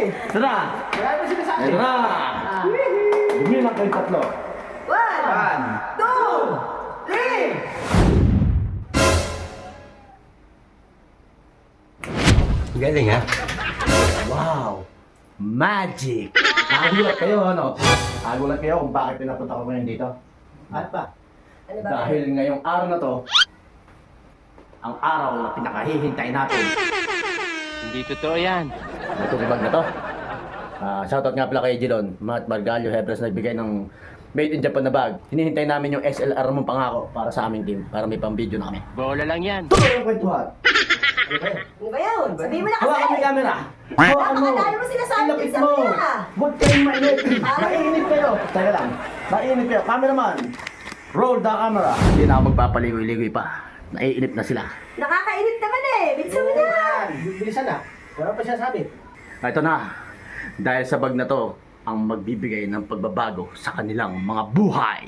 Ito na! Wala pa sinasabi. Ito na! Bumilang kayo tatlo. 1, 2, 3. Galing ha? Wow! Magic! Nagulat kayo, ano? Nagulat kayo kung bakit pinapunta ko ngayon dito. At ba? Ano ba? Dahil ngayong araw na to, ang araw na pinakahihintay natin. Hindi totoo yan. Ito si bag na to. Shoutout nga pala kay Gilon, Matt Margalio Hebres nagbigay ng made in Japan na bag. Hinihintay namin yung SLR mong pangako para sa aming team, para may pang-video na kami. Bola lang yan. Tuloy ang kwentuhan. Ano ba yun? Sabihin mo na kasi! Hawakan mo yung camera. Hawakan mo. Napakadami mo sinasabi Ilapit sa mo. kanila. Huwag kayong mainit. Mainit kayo. Teka lang. Mainit kayo. Cameraman. Roll the camera. Hindi na ako magpapaligoy-ligoy pa. Naiinip na sila. Nakakainit naman eh! Bilisan mo na! Bilisan na. Wala pa siya sabi. Ito na. Dahil sa bag na to, ang magbibigay ng pagbabago sa kanilang mga buhay.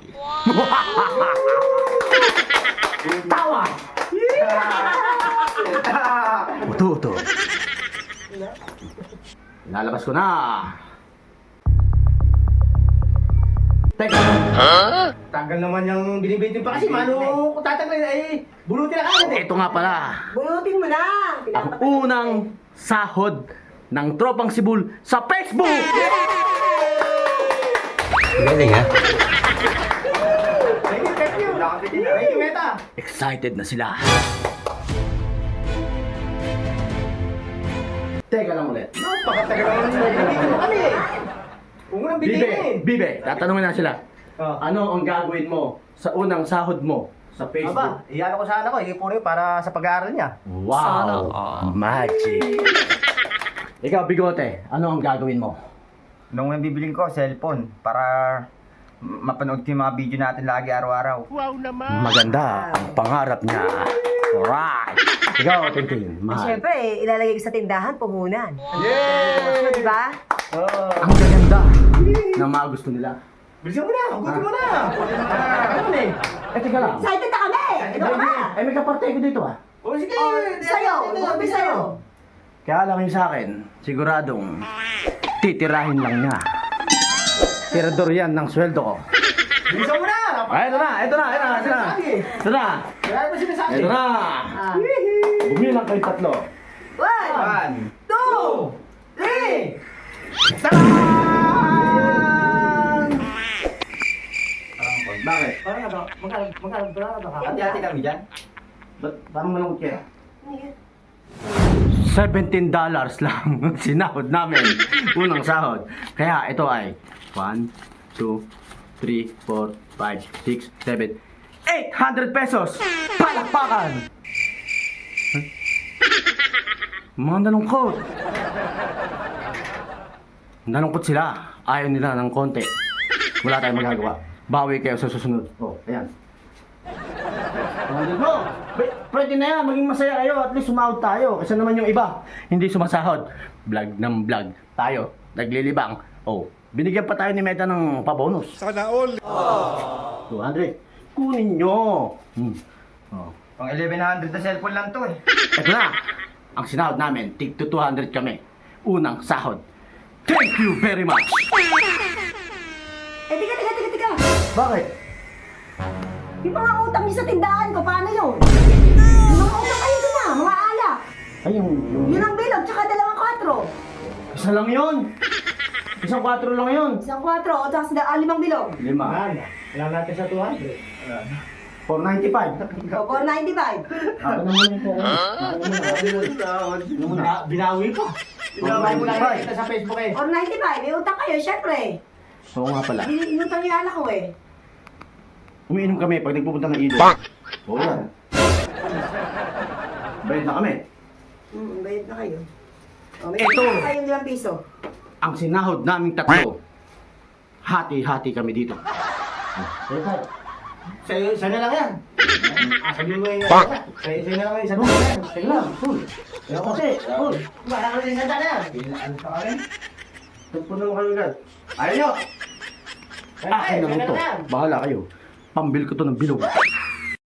Tawa! Uto-uto. Lalabas ko na. Teka. Tagal naman yung binibitin pa kasi. Mano kung tatanggalin ay bulutin na agad eh. Ito nga pala. Bunutin mo na! Ang unang sahod ng Tropang Sibul sa Facebook! Galing ha? Thank you, thank you. Thank you, Meta. Excited na sila. Teka lang ulit. Napakatagal naman yung binibitin mo kami eh. Huwag mo nang Bibe, bitin. Bibe, tatanungin na sila. Oh. Ano ang gagawin mo sa unang sahod mo sa Facebook? Aba, iyan ko sana ko. Ipunin para sa pag-aaral niya. Wow! Magic! Ikaw, Bigote, ano ang gagawin mo? Nung nabibiling ko, cellphone, para mapanood ko yung mga video natin lagi araw-araw. Maganda ang pangarap niya. Alright! Ikaw, Tintin, mahal. Siyempre, ilalagay ko sa tindahan, puhunan. Yeah! Di ba? Ang gaganda ng mga gusto nila. Bilisan mo na. Hugutin mo na. Ano eh? Teka lang. Excited na kami! Ito ka! May kaparte ko dito ah. O sige. Sa'yo! Bukutin sa'yo! Kaya alam yung sa akin, siguradong titirahin lang niya. Tirador yan ng sweldo ko. Bilisan mo na. Ay, ito na, ito na, ito na, ito na. Ito na, Wala pa sinasabi. ito na. Ah. Bumilang kayo tatlo. 1, 2, 3! Bakit? Hati-hati kami dyan. Ba't parang malungkot kayo? $17 lang ang sinahod namin. Unang sahod. Kaya ito ay 1, 2, 3, 4, 5, 6, 7, 800 pesos! Palakpakan! Huh? Mga nalungkot. Nalungkot sila. Ayaw nila ng konti. Wala tayong magagawa. Bawi kayo sa susunod. Oh, ayan. Mo, pwede na yan, maging masaya kayo, at least sumahod tayo. Kasi naman yung iba, hindi sumasahod. Vlog ng vlog. Tayo, naglilibang. Oh, binigyan pa tayo ni Meta ng pabonus. Sana all. 200. Kunin nyo. Oh. Pang 1100 na cellphone lang to eh. Ito na, ang sinahod namin, tig to 200 kami. Unang sahod. Thank you very much. Eh, tika! Bakit? Yung mga utang niyo sa tindahan ko, paano yun? Yung mga utang kayo doon na, mga alak. Ay, yung... Yun ang bilog, tsaka 2, 4. Isa lang yun. Isang 4 lang yun. Isang 4, o tsaka 5 bilog. 5. Wala natin sa 200. 495. O, 495. Ako naman yung pera. Ako naman. Binawi pa. Binawi mo lang 495. kita sa Facebook eh. 495, may utang kayo, syempre. Oo nga pala. Inutang yung alak ko eh. Umiinom kami pag nagpupunta ng ilog. Oo yan. Bayad na kami. Bayad na kayo. O, may Eto. utang kayong 5 piso. Ang sinahod naming tatlo. Hati-hati kami dito. Sa'yo na lang yan. Sabihin mo yung sa'yo na lang yung isang Full. yan. Sige lang, full. Kaya kasi, full. Baka ka rin isang daan yan. Ano pa kami? Tagpunan mo kayo agad. Ayaw nyo! Akin na lang to. Bahala kayo. Pambil ko to ng bilog.